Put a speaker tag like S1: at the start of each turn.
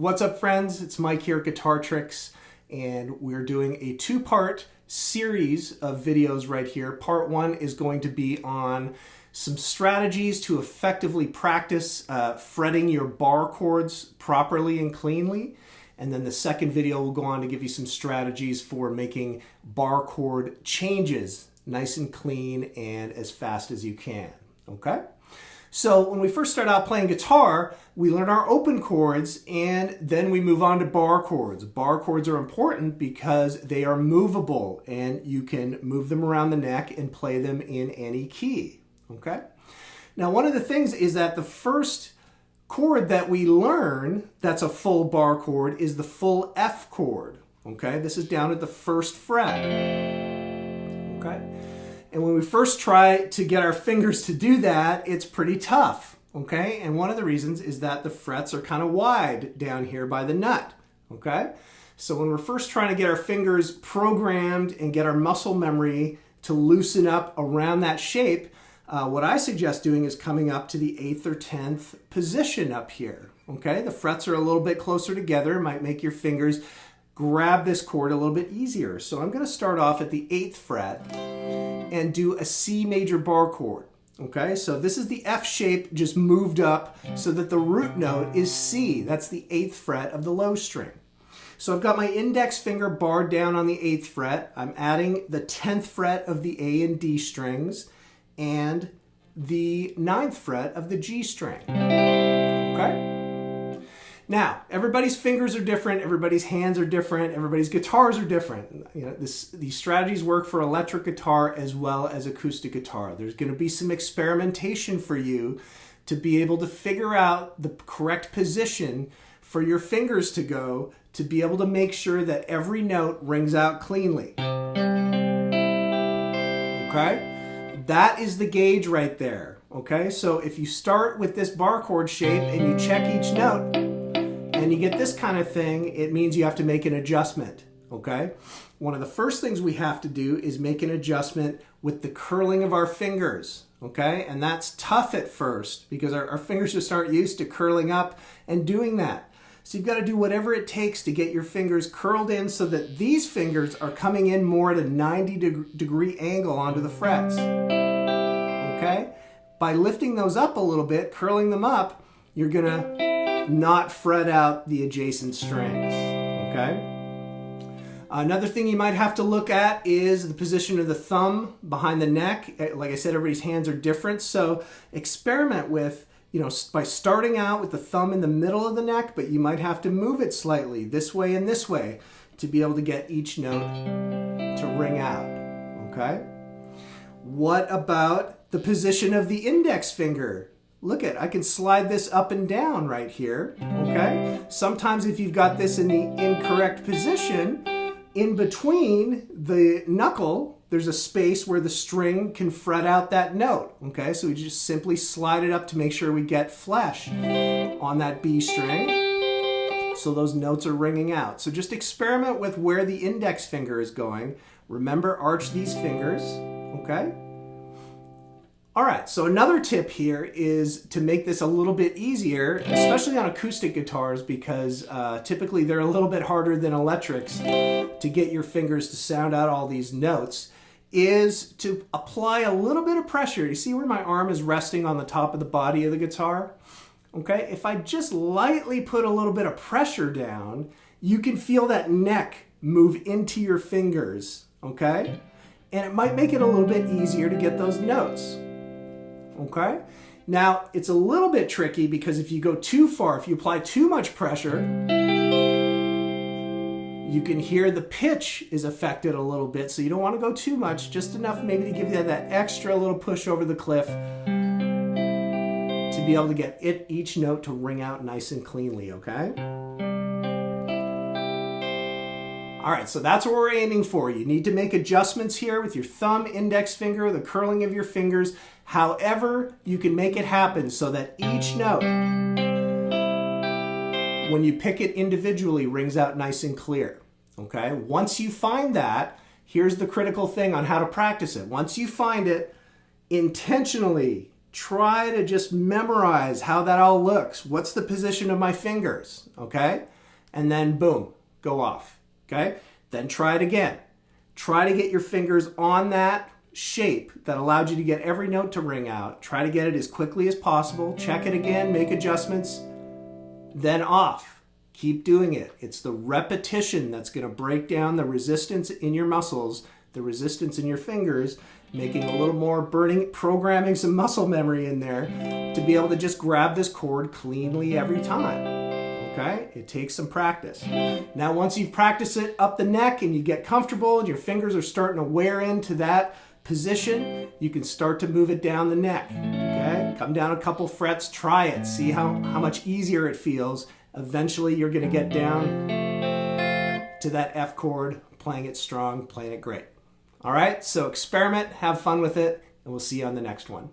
S1: What's up, friends? It's Mike here at Guitar Tricks, and we're doing a two-part series of videos right here. Part one is going to be on some strategies to effectively practice fretting your bar chords properly and cleanly. And then the second video will go on to give you some strategies for making bar chord changes nice and clean and as fast as you can, okay? So when we first start out playing guitar, we learn our open chords and then we move on to bar chords. Bar chords are important because they are movable and you can move them around the neck and play them in any key, okay? Now, one of the things is that the first chord that we learn that's a full bar chord is the full F chord, okay? This is down at the first fret, okay? And when we first try to get our fingers to do that, it's pretty tough, okay? And one of the reasons is that the frets are kind of wide down here by the nut, okay? So when we're first trying to get our fingers programmed and get our muscle memory to loosen up around that shape, what I suggest doing is coming up to the 8th or 10th position up here, okay? The frets are a little bit closer together, might make your fingers grab this chord a little bit easier. So I'm going to start off at the 8th fret and do a C major bar chord, okay? So this is the F shape just moved up so that the root note is C. That's the 8th fret of the low string. So I've got my index finger barred down on the 8th fret. I'm adding the 10th fret of the A and D strings and the 9th fret of the G string, okay? Now, everybody's fingers are different, everybody's hands are different, everybody's guitars are different. You know, these strategies work for electric guitar as well as acoustic guitar. There's going to be some experimentation for you to be able to figure out the correct position for your fingers to go to be able to make sure that every note rings out cleanly. Okay? That is the gauge right there. Okay? So if you start with this bar chord shape and you check each note, and you get this kind of thing, it means you have to make an adjustment, okay? One of the first things we have to do is make an adjustment with the curling of our fingers, okay? And that's tough at first because our fingers just aren't used to curling up and doing that. So you've got to do whatever it takes to get your fingers curled in so that these fingers are coming in more at a 90-degree angle onto the frets, okay? By lifting those up a little bit, curling them up, you're gonna not fret out the adjacent strings, okay? Another thing you might have to look at is the position of the thumb behind the neck. Like I said, everybody's hands are different, so experiment with, by starting out with the thumb in the middle of the neck, but you might have to move it slightly this way and this way to be able to get each note to ring out, okay? What about the position of the index finger? Look at, I can slide this up and down right here, okay? Sometimes if you've got this in the incorrect position, in between the knuckle, there's a space where the string can fret out that note, okay? So we just simply slide it up to make sure we get flesh on that B string so those notes are ringing out. So just experiment with where the index finger is going. Remember, arch these fingers, okay? All right, so another tip here is to make this a little bit easier, especially on acoustic guitars, because typically they're a little bit harder than electrics to get your fingers to sound out all these notes, is to apply a little bit of pressure. You see where my arm is resting on the top of the body of the guitar? Okay, if I just lightly put a little bit of pressure down, you can feel that neck move into your fingers, okay? And it might make it a little bit easier to get those notes. Okay? Now, it's a little bit tricky because if you go too far, if you apply too much pressure, you can hear the pitch is affected a little bit, so you don't want to go too much, just enough maybe to give you that extra little push over the cliff to be able to get each note to ring out nice and cleanly, okay? All right, so that's what we're aiming for. You need to make adjustments here with your thumb, index finger, the curling of your fingers, however you can make it happen so that each note, when you pick it individually, rings out nice and clear, okay? Once you find that, here's the critical thing on how to practice it. Once you find it, intentionally try to just memorize how that all looks. What's the position of my fingers, okay? And then boom, go off, okay? Then try it again. Try to get your fingers on that shape that allowed you to get every note to ring out. Try to get it as quickly as possible. Check it again, make adjustments, then off. Keep doing it. It's the repetition that's going to break down the resistance in your muscles, the resistance in your fingers, making a little more programming some muscle memory in there to be able to just grab this chord cleanly every time. Okay? It takes some practice. Now, once you've practiced it up the neck and you get comfortable and your fingers are starting to wear into that position, you can start to move it down the neck. Okay? Come down a couple frets, try it, see how much easier it feels. Eventually, you're going to get down to that F chord, playing it strong, playing it great. All right, so experiment, have fun with it, and we'll see you on the next one.